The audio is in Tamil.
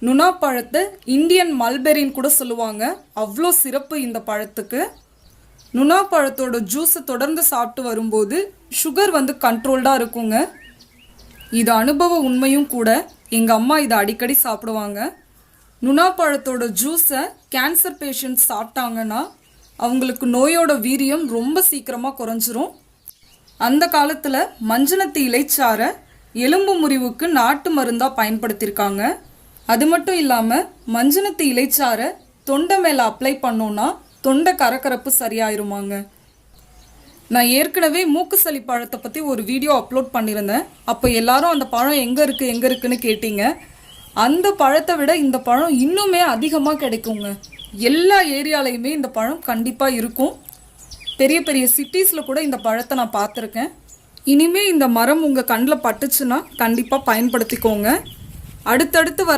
நுணா பழத்தை இந்தியன் மல்பெரின்னு கூட சொல்லுவாங்க. அவ்வளோ சிறப்பு இந்த பழத்துக்கு. நுணா பழத்தோட ஜூஸை தொடர்ந்து சாப்பிட்டு வரும்போது சுகர் கண்ட்ரோல்டாக இருக்குங்க. இது அனுபவ உண்மையும் கூட. எங்கள் அம்மா இதை அடிக்கடி சாப்பிடுவாங்க. நுணா பழத்தோட ஜூஸை கேன்சர் பேஷண்ட்ஸ் சாப்பிட்டாங்கன்னா அவங்களுக்கு நோயோட வீரியம் ரொம்ப சீக்கிரமாக குறைஞ்சிரும். அந்த காலத்தில் மஞ்சனத்தி இலைச்சாரை எலும்பு முறிவுக்கு நாட்டு மருந்தாக பயன்படுத்தியிருக்காங்க. அது மட்டும் இல்லாமல் மஞ்சனத்தி இலைச்சாரை தொண்டை மேலே அப்ளை பண்ணோன்னா தொண்டை கரகரப்பு சரியாயிருமாங்க. நான் ஏற்கனவே மூக்கு சளி பழத்தை பற்றி ஒரு வீடியோ அப்லோட் பண்ணியிருந்தேன். அப்போ எல்லாரும் அந்த பழம் எங்கே இருக்குன்னு கேட்டீங்க. அந்த பழத்தை விட இந்த பழம் இன்னுமே அதிகமாக கிடைக்குங்க. எல்லா ஏரியாலையுமே இந்த பழம் கண்டிப்பாக இருக்கும். பெரிய பெரிய சிட்டிஸில் கூட இந்த பழத்தை நான் பார்த்துருக்கேன். இனிமேல் இந்த மரம் உங்கள் கண்ணில் பட்டுச்சுன்னா கண்டிப்பாக பயன்படுத்திக்கோங்க. அடுத்தடுத்து வர